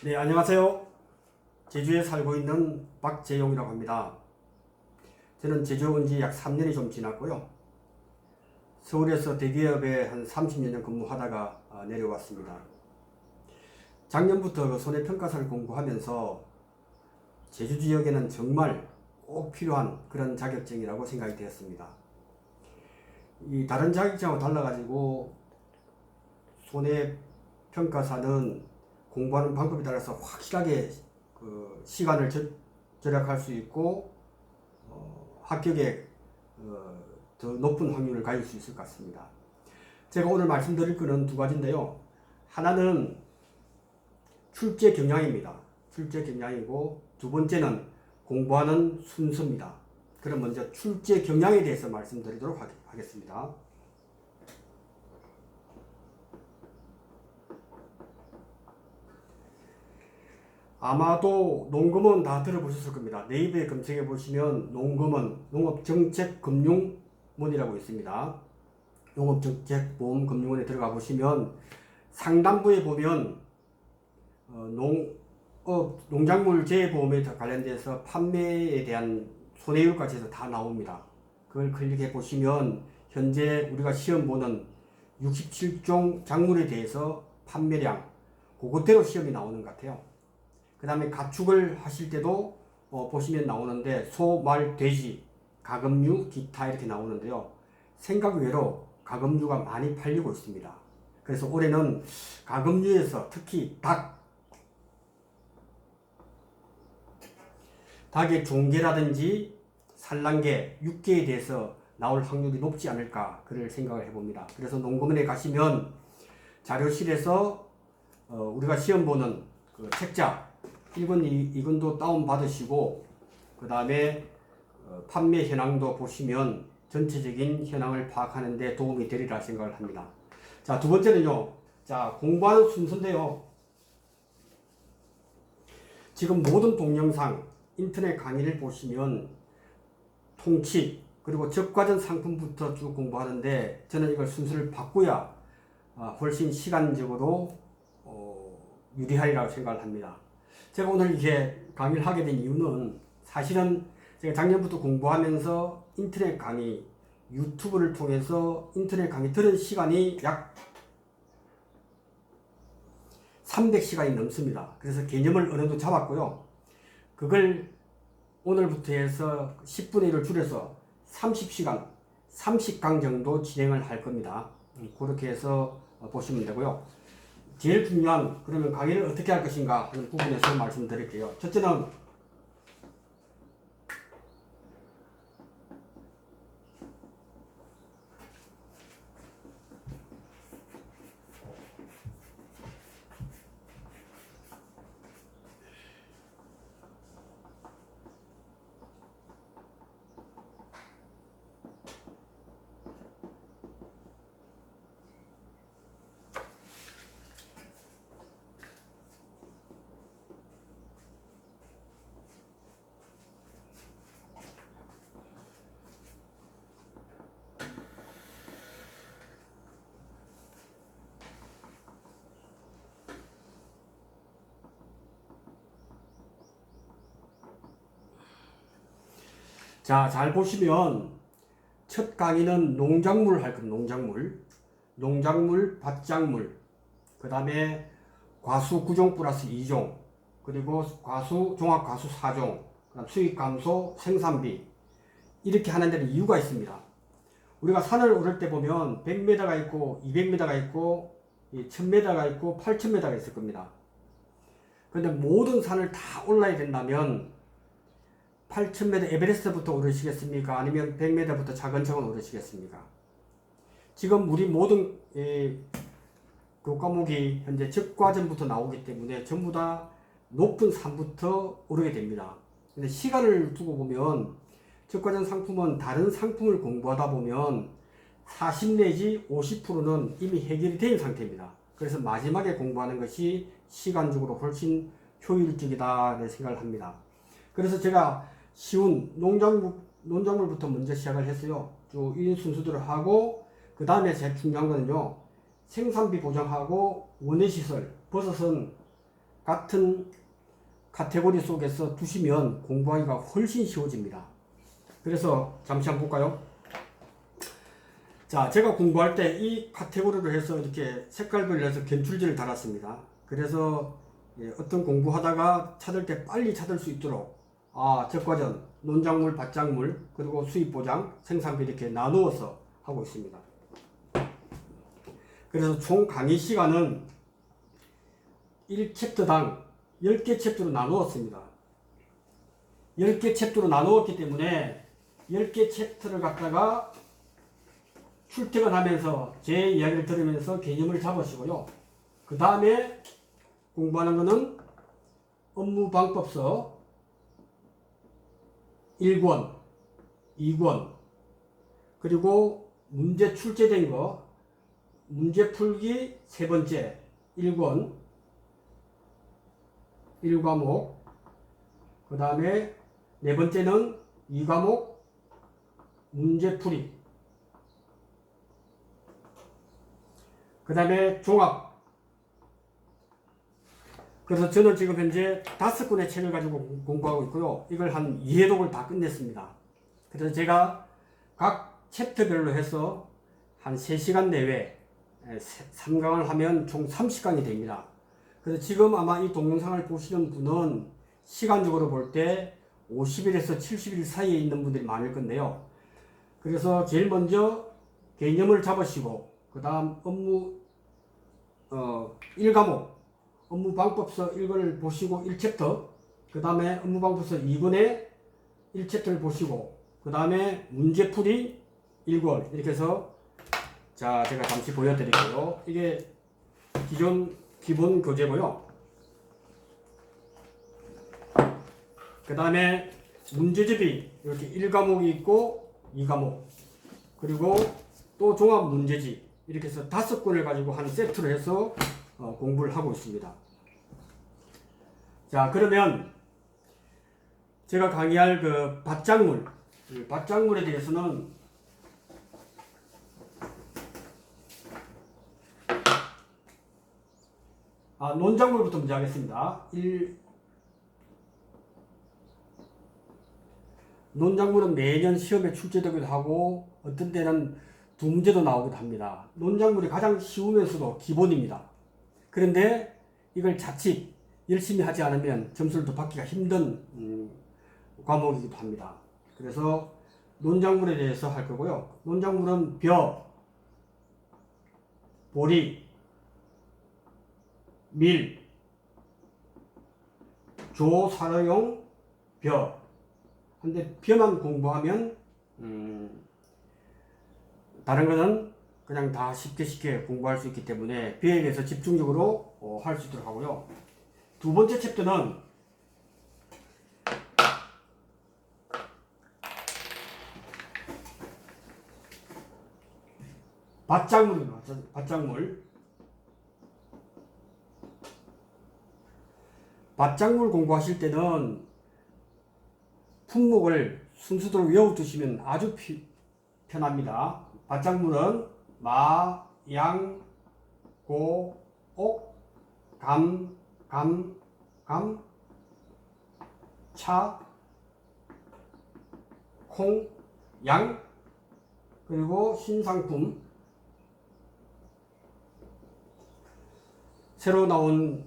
네, 안녕하세요. 제주에 살고 있는 박재용이라고 합니다. 저는 제주에 온 지 약 3년이 좀 지났고요. 서울에서 대기업에 한 30년 근무하다가 내려왔습니다. 작년부터 그 손해평가사를 공부하면서 제주 지역에는 정말 꼭 필요한 그런 자격증이라고 생각이 되었습니다. 이 다른 자격증하고 달라가지고 손해평가사는 공부하는 방법에 따라서 확실하게 그 시간을 절약할 수 있고 합격에 더 높은 확률을 가질 수 있을 것 같습니다. 제가 오늘 말씀드릴 것은 두 가지인데요. 하나는 출제 경향입니다. 출제 경향이고 두 번째는 공부하는 순서입니다. 그럼 먼저 출제 경향에 대해서 말씀드리도록 하겠습니다. 아마도 농금원 다 들어보셨을 겁니다. 네이버에 검색해 보시면 농금원, 농업정책금융원이라고 있습니다. 농업정책보험금융원에 들어가 보시면 상단부에 보면 농작물 재보험에 관련돼서 판매에 대한 손해율까지 해서 다 나옵니다. 그걸 클릭해 보시면 현재 우리가 시험 보는 67종 작물에 대해서 판매량 그것대로 시험이 나오는 것 같아요. 그 다음에 가축을 하실 때도 보시면 나오는데 소, 말, 돼지, 가금류, 기타 이렇게 나오는데요. 생각 외로 가금류가 많이 팔리고 있습니다. 그래서 올해는 가금류에서 특히 닭의 종계라든지 산란계, 육계에 대해서 나올 확률이 높지 않을까 그를 생각을 해봅니다. 그래서 농금원에 가시면 자료실에서 우리가 시험 보는 그 책자 1권, 2권도 다운 받으시고 그 다음에 판매 현황도 보시면 전체적인 현황을 파악하는 데 도움이 되리라 생각을 합니다. 자, 두 번째는요. 자, 공부하는 순서인데요. 지금 모든 동영상 인터넷 강의를 보시면 통치 그리고 적과전 상품부터 쭉 공부하는데 저는 이걸 순서를 바꾸야 훨씬 시간적으로 유리하리라고 생각을 합니다. 제가 오늘 이렇게 강의를 하게 된 이유는 사실은 제가 작년부터 공부하면서 인터넷 강의, 유튜브를 통해서 인터넷 강의 들은 시간이 약 300시간이 넘습니다. 그래서 개념을 어느 정도 잡았고요. 그걸 오늘부터 해서 10분의 1을 줄여서 30시간, 30강 정도 진행을 할 겁니다. 그렇게 해서 보시면 되고요. 제일 중요한 그러면 강의를 어떻게 할 것인가 하는 부분에서 말씀드릴게요. 첫째는 자, 잘 보시면 첫 강의는 농작물 할 겁니다. 농작물, 밭작물, 그 다음에 과수 9종 플러스 2종, 그리고 종합과수 4종, 그다음 수익 감소, 생산비 이렇게 하는 데는 이유가 있습니다. 우리가 산을 오를 때 보면 100m가 있고 200m가 있고 1000m가 있고 8000m가 있을 겁니다. 그런데 모든 산을 다 올라야 된다면 8000m 에베레스트부터 오르시겠습니까? 아니면 100m부터 차근차근 오르시겠습니까? 지금 우리 모든 교과목이 현재 적과전부터 나오기 때문에 전부 다 높은 산부터 오르게 됩니다. 근데 시간을 두고 보면 적과전 상품은 다른 상품을 공부하다 보면 40 내지 50%는 이미 해결이 된 상태입니다. 그래서 마지막에 공부하는 것이 시간적으로 훨씬 효율적이다 생각을 합니다. 그래서 제가 쉬운 농작물부터 먼저 시작을 했어요. 쭉 이 순서대로 하고 그 다음에 제일 중요한 거는요. 생산비 보장하고 원예시설, 버섯은 같은 카테고리 속에서 두시면 공부하기가 훨씬 쉬워집니다. 그래서 잠시 한번 볼까요? 자, 제가 공부할 때 이 카테고리로 해서 이렇게 색깔별로 해서 견출지를 달았습니다. 그래서 어떤 공부하다가 찾을 때 빨리 찾을 수 있도록 적과전, 논작물, 밭작물, 그리고 수입보장, 생산비 이렇게 나누어서 하고 있습니다. 그래서 총 강의 시간은 1챕터당 10개 챕터로 나누었습니다. 10개 챕터로 나누었기 때문에 10개 챕터를 갖다가 출퇴근하면서 제 이야기를 들으면서 개념을 잡으시고요. 그 다음에 공부하는 것은 업무방법서 1권, 2권, 그리고 문제 출제된 거, 문제 풀기 3번째 1권, 1과목, 그 다음에 4번째는 2과목 문제풀이, 그 다음에 종합. 그래서 저는 지금 현재 5권의 책을 가지고 공부하고 있고요. 이걸 한 2회독을 다 끝냈습니다. 그래서 제가 각 챕터별로 해서 한 3시간 내외 3강을 하면 총 30강이 됩니다. 그래서 지금 아마 이 동영상을 보시는 분은 시간적으로 볼 때 50일에서 70일 사이에 있는 분들이 많을 건데요. 그래서 제일 먼저 개념을 잡으시고 그 다음 업무 1과목 업무방법서 1권을 보시고 1챕터, 그 다음에 업무방법서 2권에 1챕터를 보시고 그 다음에 문제풀이 1권 이렇게 해서 자 제가 잠시 보여드릴게요. 이게 기본 교재고요. 그 다음에 문제집이 이렇게 1과목이 있고 2과목, 그리고 또 종합 문제집 이렇게 해서 5권을 가지고 한 세트로 해서 공부를 하고 있습니다. 자, 그러면 제가 강의할 그 밭작물에 대해서는 논작물부터 먼저 하겠습니다. 논작물은 매년 시험에 출제되기도 하고 어떤 때는 2문제도 나오기도 합니다. 논작물이 가장 쉬우면서도 기본입니다. 그런데 이걸 자칫 열심히 하지 않으면 점수를 더 받기가 힘든 과목이기도 합니다. 그래서 논작물에 대해서 할 거고요. 논작물은 벼, 보리, 밀, 조사료용 벼. 근데 벼만 공부하면 다른 거는 그냥 다 쉽게 공부할 수 있기 때문에 벼에 대해서 집중적으로 할 수 있도록 하고요. 두 번째 챕터는 밭작물입니다. 밭작물 공부하실 때는 품목을 순서대로 외워두시면 아주 편합니다. 밭작물은 마, 양, 고, 옥, 감, 차, 콩, 양, 그리고 신상품, 새로 나온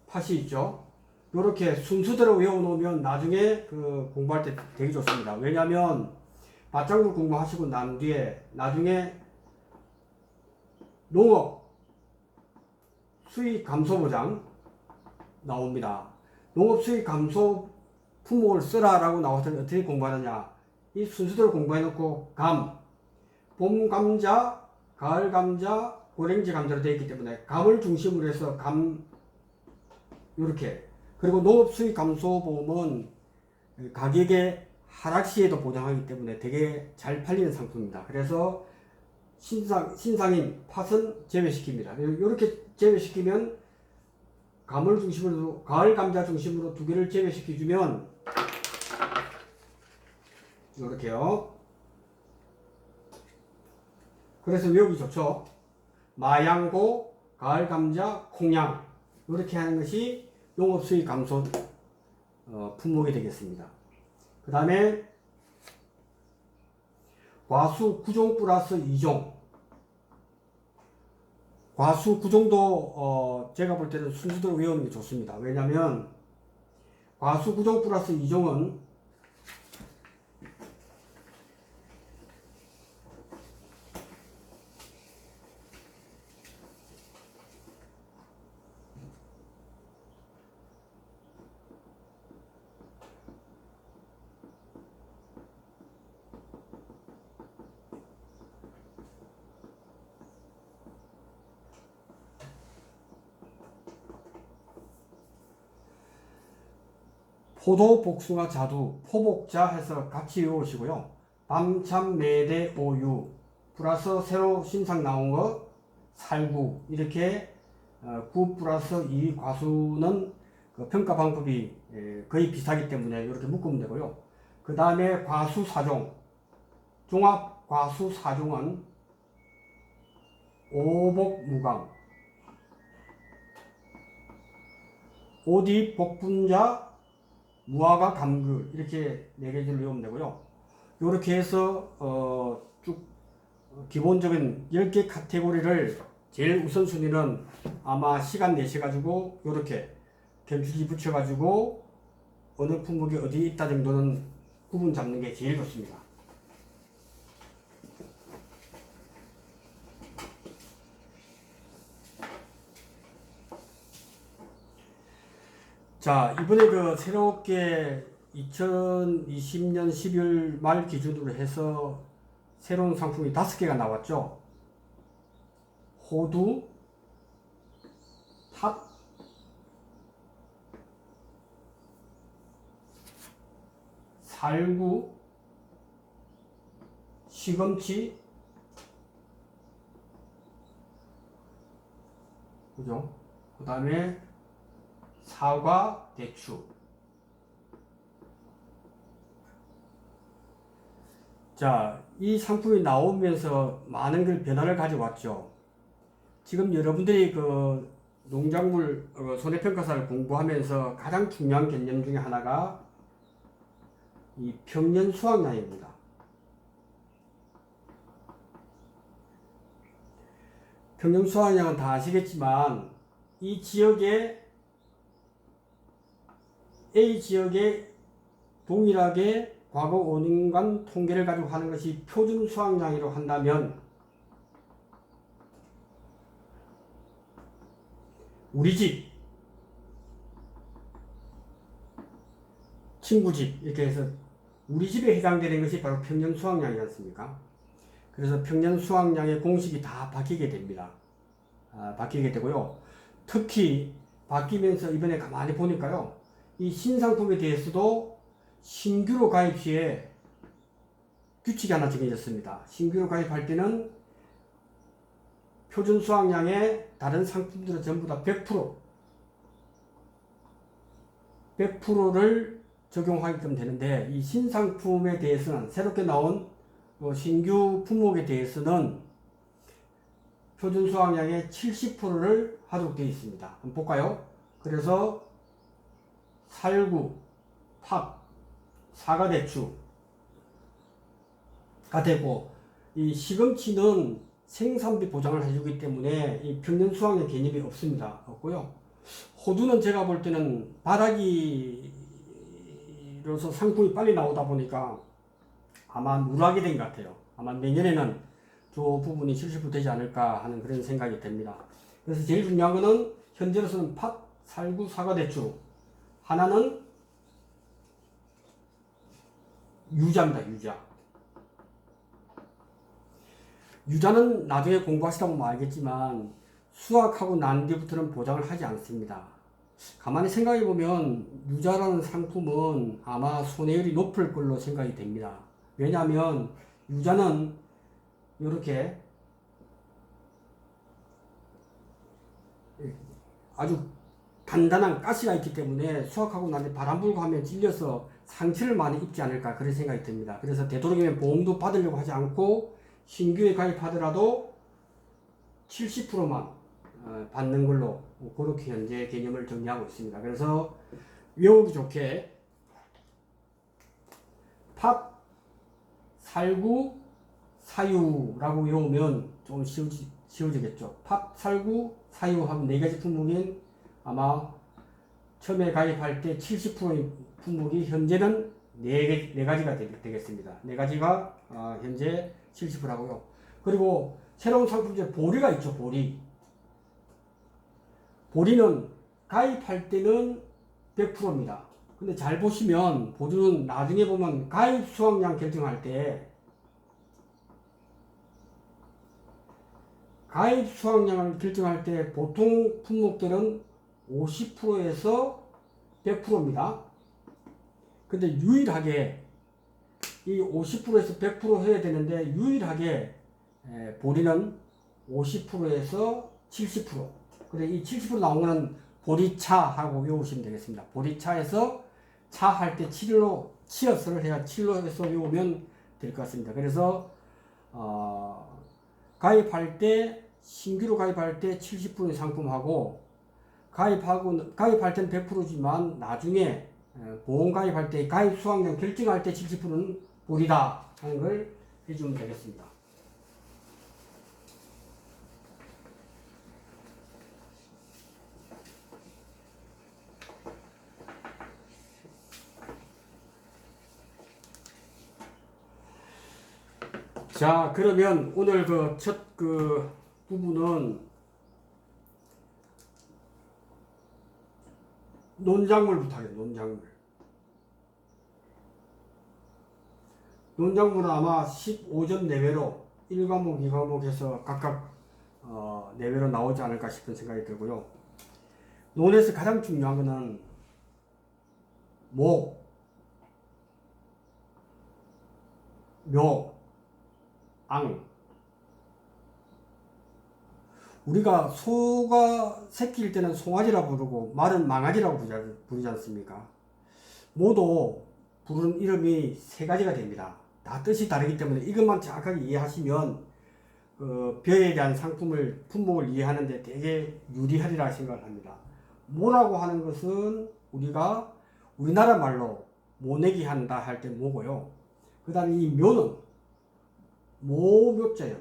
팥이 있죠. 이렇게 순서대로 외워놓으면 나중에 그 공부할 때 되게 좋습니다. 왜냐하면 밭작물 공부하시고 난 뒤에 나중에 농업 수익 감소 보장 나옵니다. 농업 수익 감소 품목을 쓰라라고 나왔더니 어떻게 공부하느냐. 이 순서대로 공부해놓고 봄 감자, 가을 감자, 고랭지 감자로 되어 있기 때문에 감을 중심으로 해서 이렇게. 그리고 농업 수익 감소 보험은 가격의 하락 시에도 보장하기 때문에 되게 잘 팔리는 상품입니다. 그래서 신상인 팥은 제외시킵니다. 이렇게 제외시키면 감을 중심으로, 가을 감자 중심으로 2개를 제외시켜주면 이렇게요. 그래서 외우기 좋죠. 마양고, 가을 감자, 콩양 이렇게 하는 것이 용업수익 감소 품목이 되겠습니다. 그 다음에 과수 9종 플러스 2종. 과수 9종도 제가 볼 때는 순서대로 외우는 게 좋습니다. 왜냐하면 과수 9종 플러스 2종은 포도, 복숭아, 자두, 포복자 해서 같이 외우시고요. 밤참, 매대, 오유 플러스 새로 신상 나온 거 살구 이렇게 9 플러스 2 과수는 그 평가 방법이 거의 비슷하기 때문에 이렇게 묶으면 되고요. 그 다음에 과수 4종 종합 과수 4종은 오복, 무강, 오디, 복분자, 무화과, 감귤 이렇게 4개를 외우면 되고요. 이렇게 해서 쭉 기본적인 10개 카테고리를 제일 우선순위는 아마 시간 내셔가지고 이렇게 견주기 붙여가지고 어느 품목이 어디 있다 정도는 구분 잡는 게 제일 좋습니다. 자, 이번에 그 새롭게 2020년 12월 말 기준으로 해서 새로운 상품이 5개가 나왔죠. 호두, 팥, 살구, 시금치, 그죠? 그 다음에 사과, 대추. 자, 이 상품이 나오면서 많은 걸 변화를 가져왔죠. 지금 여러분들이 그 농작물 손해평가사를 공부하면서 가장 중요한 개념 중에 하나가 이 평년 수확량입니다. 평년 수확량은 다 아시겠지만 이 지역에 A 지역에 동일하게 과거 5년간 통계를 가지고 하는 것이 표준 수확량으로 한다면 우리 집, 친구 집 이렇게 해서 우리 집에 해당되는 것이 바로 평년 수확량이지 않습니까? 그래서 평년 수확량의 공식이 다 바뀌게 됩니다. 바뀌게 되고요. 특히 바뀌면서 이번에 가만히 보니까요. 이 신상품에 대해서도 신규로 가입 시에 규칙이 하나 정해졌습니다. 신규로 가입할 때는 표준 수확량의 다른 상품들은 전부 다 100%를 적용하게끔 되는데 이 신상품에 대해서는 새롭게 나온 신규 품목에 대해서는 표준 수확량의 70%를 하도록 되어 있습니다. 한번 볼까요? 그래서 살구, 팥, 사과, 대추가 되고 이 시금치는 생산비 보장을 해주기 때문에 이 평년 수확량 개념이 없고요. 호두는 제가 볼 때는 바라기로서 상품이 빨리 나오다 보니까 아마 누락이 된 것 같아요. 아마 내년에는 저 부분이 70% 되지 않을까 하는 그런 생각이 듭니다. 그래서 제일 중요한 거는 현재로서는 팥, 살구, 사과, 대추. 하나는 유자입니다. 유자는 나중에 공부하시다 보면 알겠지만 수확하고 난 뒤부터는 보장을 하지 않습니다. 가만히 생각해 보면 유자라는 상품은 아마 손해율이 높을 걸로 생각이 됩니다. 왜냐하면 유자는 이렇게 아주 단단한 가시가 있기 때문에 수확하고 난 뒤 바람 불고 하면 찔려서 상처를 많이 입지 않을까 그런 생각이 듭니다. 그래서 되도록이면 보험도 받으려고 하지 않고 신규에 가입하더라도 70%만 받는 걸로 그렇게 현재 개념을 정리하고 있습니다. 그래서 외우기 좋게 팝, 살구, 사유라고 외우면 좀 쉬워지겠죠. 팝, 살구, 사유 하면 네 가지 품목인 아마 처음에 가입할 때 70%의 품목이 현재는 네 가지가 되겠습니다. 네 가지가 현재 70%라고요. 그리고 새로운 상품 중에 보리가 있죠. 보리는 가입할 때는 100%입니다. 근데 잘 보시면 보리는 나중에 보면 가입 수확량 결정할 때 가입 수확량을 결정할 때 보통 품목들은 50%에서 100%입니다. 근데 유일하게 이 50%에서 100% 해야 되는데 유일하게 보리는 50%에서 70%. 그래 이 70% 나온 거는 보리차하고 외우시면 되겠습니다. 보리차에서 차 할 때 7로 치어스를 해야 7로 해서 외우면 될 것 같습니다. 그래서 가입할 때 신규로 가입할 때 70%의 상품하고 가입할 때는 100%지만 나중에 보험 가입할 때 가입 수확량 결정할 때 70%는 보리다 하는 걸 해주면 되겠습니다. 자, 그러면 오늘 첫 부분은 논작물부터 하겠습니다. 논작물은 아마 15점 내외로 1과목, 2과목에서 각각 내외로 나오지 않을까 싶은 생각이 들고요. 논에서 가장 중요한 것은 목, 묘, 앙. 우리가 소가 새끼일 때는 송아지라 부르고 말은 망아지라고 부르지 않습니까? 모두 부르는 이름이 세 가지가 됩니다. 다 뜻이 다르기 때문에 이것만 정확하게 이해하시면 벼에 대한 품목을 이해하는데 되게 유리하리라 생각을 합니다. 모라고 하는 것은 우리가 우리나라 말로 모내기 한다 할 때 모고요. 그 다음에 이 묘는 모묘자예요.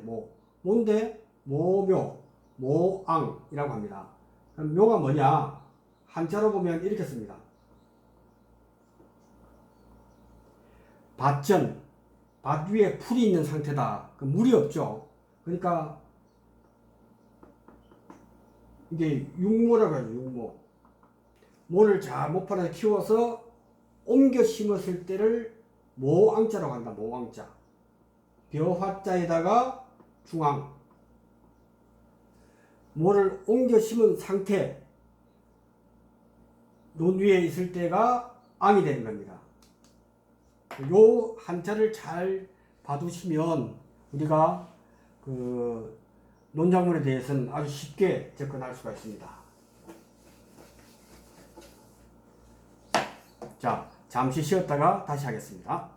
뭔데? 모묘, 모앙이라고 합니다. 그럼 묘가 뭐냐? 한자로 보면 이렇게 씁니다. 밭전, 밭 위에 풀이 있는 상태다. 물이 없죠. 그러니까 이게 육모라고 하죠. 육모. 모를 잘 못 팔아서 키워서 옮겨 심었을 때를 모앙자라고 한다. 모앙자. 벼화자에다가 중앙. 모를 옮겨 심은 상태. 논 위에 있을 때가 앙이 되는 겁니다. 요 한자를 잘 봐두시면 우리가 논작물에 대해서는 아주 쉽게 접근할 수가 있습니다. 자, 잠시 쉬었다가 다시 하겠습니다.